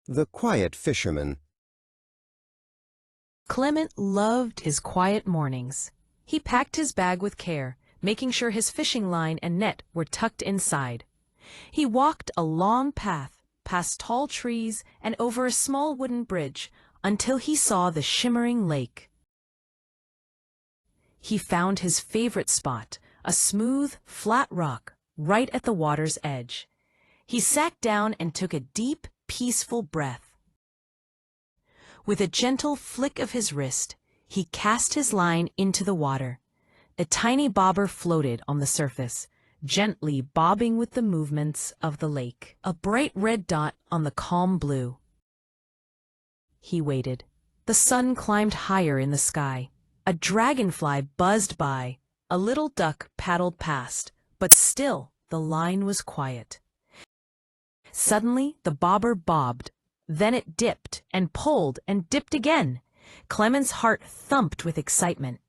The Quiet Fisherman. Clement loved his quiet mornings. He packed his bag with care, making sure his fishing line and net were tucked inside. He walked a long path, past tall trees and over a small wooden bridge, until he saw the shimmering lake. He found his favorite spot, a smooth, flat rock, right at the water's edge. He sat down and took a deep, peaceful breath. With a gentle flick of his wrist, he cast his line into the water. A tiny bobber floated on the surface, gently bobbing with the movements of the lake, a bright red dot on the calm blue. He waited. The sun climbed higher in the sky. A dragonfly buzzed by. A little duck paddled past, but still the line was quiet. Suddenly, the bobber bobbed. Then it dipped and pulled and dipped again. Clement's heart thumped with excitement.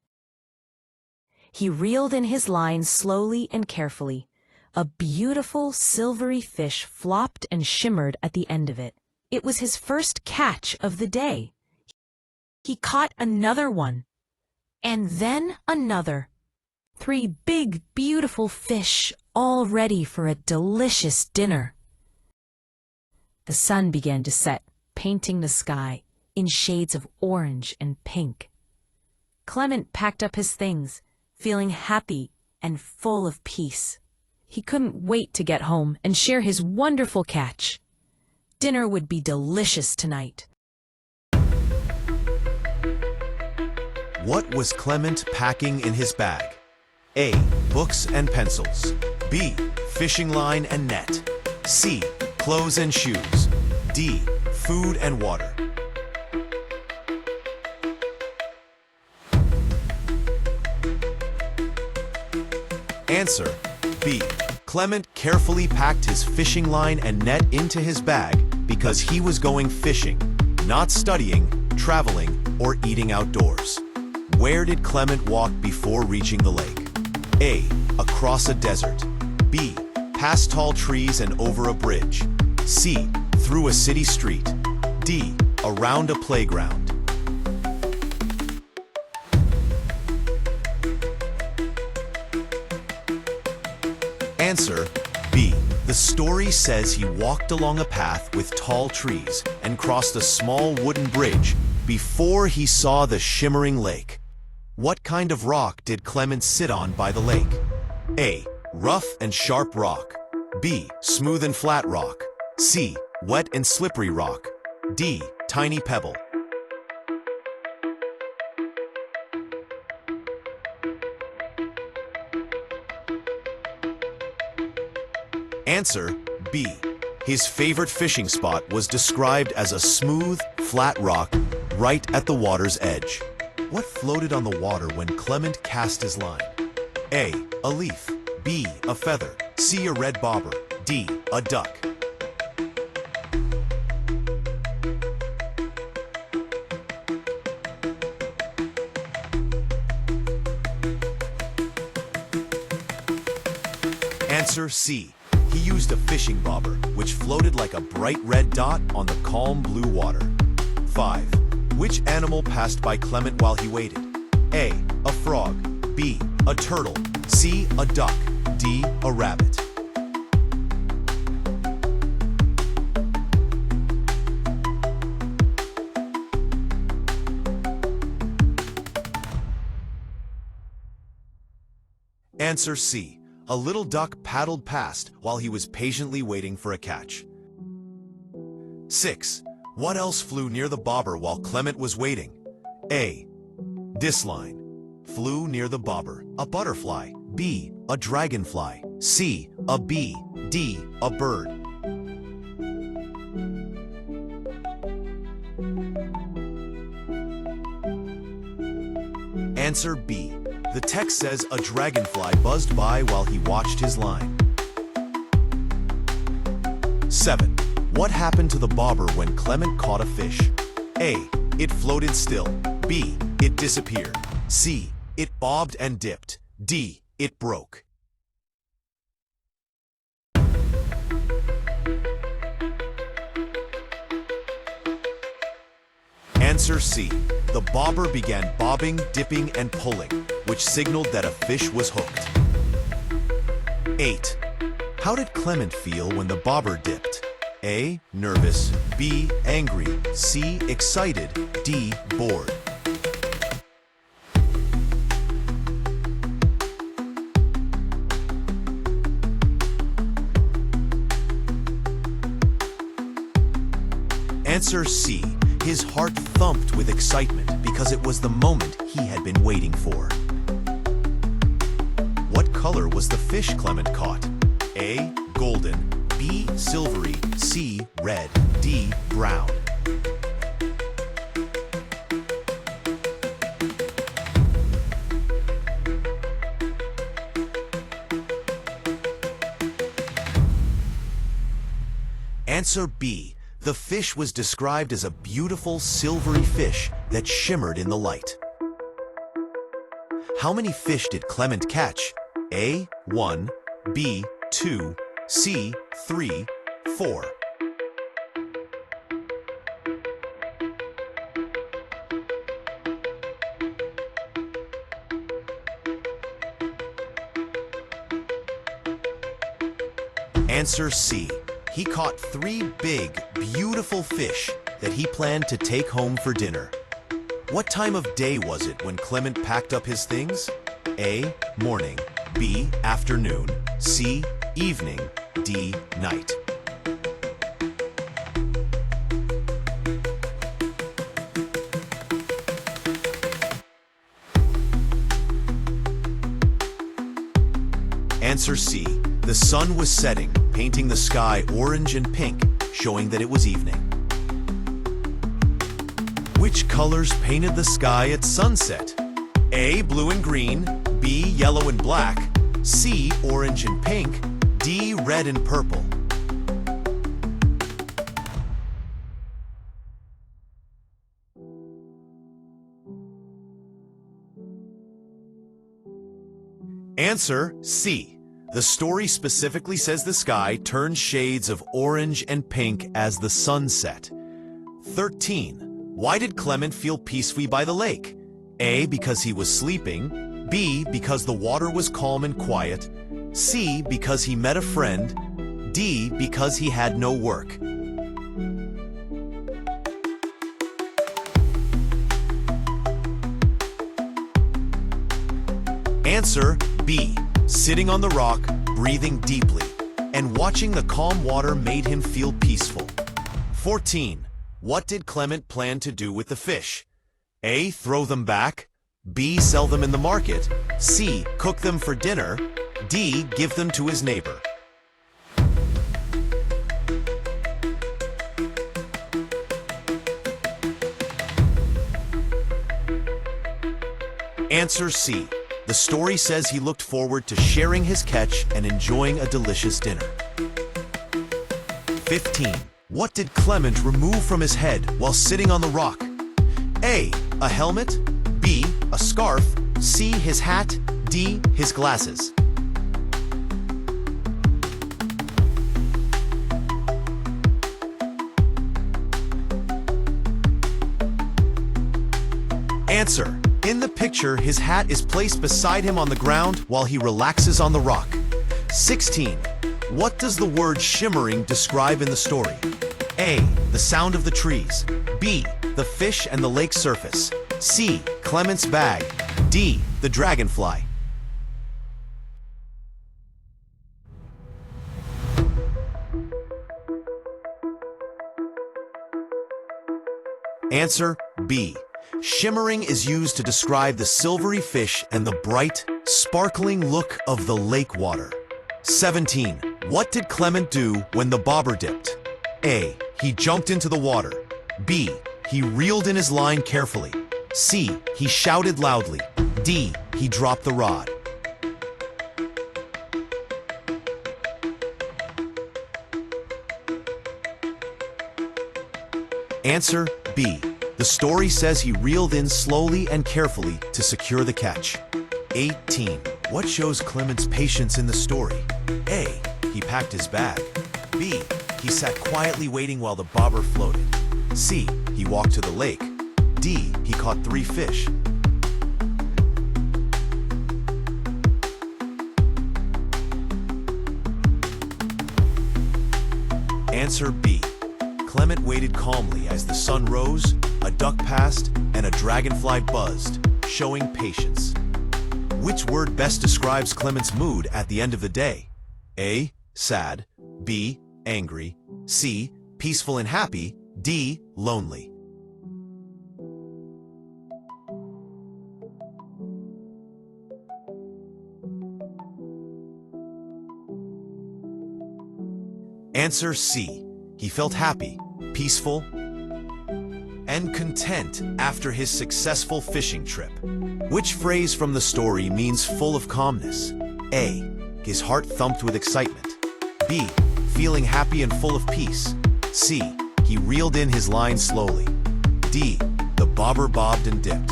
He reeled in his line slowly and carefully. A beautiful silvery fish flopped and shimmered at the end of it. It was his first catch of the day. He caught another one, and then another. 3 big, beautiful fish, all ready for a delicious dinner. The sun began to set, painting the sky in shades of orange and pink. Clement packed up his things, feeling happy and full of peace. He couldn't wait to get home and share his wonderful catch. Dinner would be delicious tonight. What was Clement packing in his bag? A. Books and pencils. B. Fishing line and net. C. Clothes and shoes. D. Food and water. Answer B. Clement carefully packed his fishing line and net into his bag because he was going fishing, not studying, traveling, or eating outdoors. Where did Clement walk before reaching the lake? A. Across a desert. B. Past tall trees and over a bridge. C. Through a city street. D. Around a playground. Answer B. The story says he walked along a path with tall trees and crossed a small wooden bridge before he saw the shimmering lake. What kind of rock did Clement sit on by the lake? A. Rough and sharp rock. B. Smooth and flat rock. C. Wet and slippery rock. D. Tiny pebble. Answer B. His favorite fishing spot was described as a smooth, flat rock right at the water's edge. What floated on the water when Clement cast his line? A. A leaf. B. A feather. C. A red bobber. D. A duck. Answer C. He used a fishing bobber, which floated like a bright red dot on the calm blue water. 5. Which animal passed by Clement while he waited? A. A frog. B. A turtle. C. A duck. D. A rabbit. Answer C. A little duck paddled past while he was patiently waiting for a catch. 6. What else flew near the bobber while Clement was waiting? A. Disline. Flew near the bobber. A butterfly. B. A dragonfly. C. A bee. D. A bird. Answer B. The text says a dragonfly buzzed by while he watched his line. 7. What happened to the bobber when Clement caught a fish? A. It floated still. B. It disappeared. C. It bobbed and dipped. D. It broke. Answer C. The bobber began bobbing, dipping, and pulling, which signaled that a fish was hooked. 8. How did Clement feel when the bobber dipped? A. Nervous. B. Angry. C. Excited. D. Bored. Answer C. His heart thumped with excitement because it was the moment he had been waiting for. What color was the fish Clement caught? A. Golden. B. Silvery. C. Red. D. Brown. Answer B. The fish was described as a beautiful silvery fish that shimmered in the light. How many fish did Clement catch? A. 1. B. 2. C. 3. 4. Answer C. He caught 3 big, beautiful fish that he planned to take home for dinner. What time of day was it when Clement packed up his things? A. Morning. B. Afternoon. C. Evening. D. Night. Answer C. The sun was setting, painting the sky orange and pink, showing that it was evening. Which colors painted the sky at sunset? A. Blue and green. B. Yellow and black. C. Orange and pink. D. Red and purple. Answer C. The story specifically says the sky turned shades of orange and pink as the sun set. 13. Why did Clement feel peacefully by the lake? A. Because he was sleeping. B. Because the water was calm and quiet. C. Because he met a friend. D. Because he had no work. Answer B. Sitting on the rock, breathing deeply, and watching the calm water made him feel peaceful. 14. What did Clement plan to do with the fish? A. Throw them back. B. Sell them in the market. C. Cook them for dinner. D. Give them to his neighbor. Answer C. The story says he looked forward to sharing his catch and enjoying a delicious dinner. 15. What did Clement remove from his head while sitting on the rock? A. A helmet. B. A scarf. C. His hat. D. His glasses. Answer. In the picture, his hat is placed beside him on the ground while he relaxes on the rock. 16. What does the word shimmering describe in the story? A. The sound of the trees. B. The fish and the lake surface. C. Clement's bag. D. The dragonfly. Answer B. Shimmering is used to describe the silvery fish and the bright, sparkling look of the lake water. 17. What did Clement do when the bobber dipped? A. He jumped into the water. B. He reeled in his line carefully. C. He shouted loudly. D. He dropped the rod. Answer B. The story says he reeled in slowly and carefully to secure the catch. 18. What shows Clement's patience in the story? A. He packed his bag. B. He sat quietly waiting while the bobber floated. C. He walked to the lake. D. He caught 3 fish. Answer B. Clement waited calmly as the sun rose, a duck passed, and a dragonfly buzzed, showing patience. Which word best describes Clement's mood at the end of the day? A. Sad. B. Angry. C. Peaceful and happy. D. Lonely. Answer C. He felt happy, peaceful, and content after his successful fishing trip. Which phrase from the story means full of calmness? A. His heart thumped with excitement. B. Feeling happy and full of peace. C. He reeled in his line slowly. D. The bobber bobbed and dipped.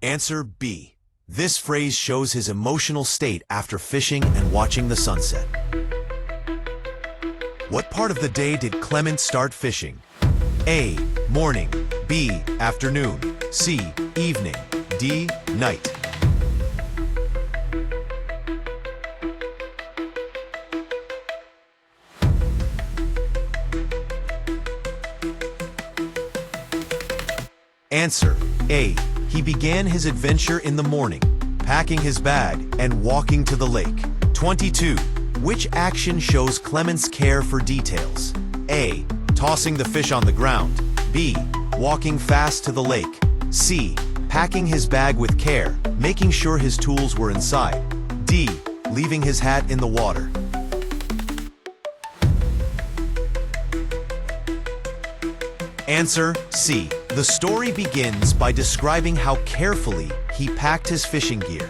Answer B. This phrase shows his emotional state after fishing and watching the sunset. What part of the day did Clement start fishing? A. Morning. B. Afternoon. C. Evening. D. Night. Answer A. He began his adventure in the morning, packing his bag and walking to the lake. 22. Which action shows Clement's care for details? A. Tossing the fish on the ground. B. Walking fast to the lake. C. Packing his bag with care, making sure his tools were inside. D. Leaving his hat in the water. Answer C. The story begins by describing how carefully he packed his fishing gear.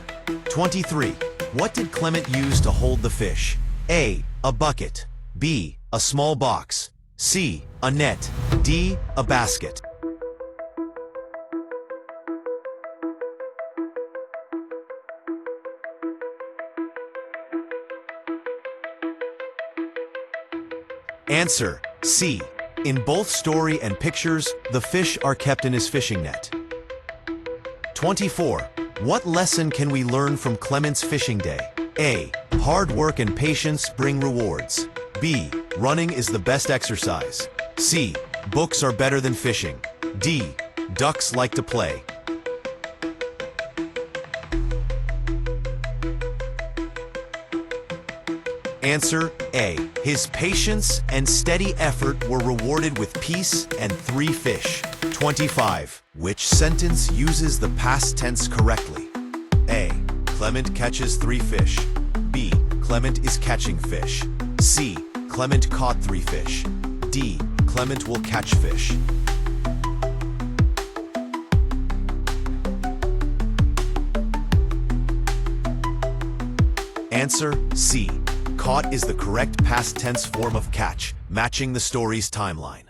23. What did Clement use to hold the fish? A. A bucket. B. A small box. C. A net. D. A basket. Answer C. In both story and pictures, the fish are kept in his fishing net. 24. What lesson can we learn from Clement's fishing day? A. Hard work and patience bring rewards. B. Running is the best exercise. C. Books are better than fishing. D. Ducks like to play. Answer A. His patience and steady effort were rewarded with peace and 3 fish. 25. Which sentence uses the past tense correctly? A. Clement catches 3 fish. B. Clement is catching fish. C. Clement caught 3 fish. D. Clement will catch fish. Answer C. Caught is the correct past tense form of catch, matching the story's timeline.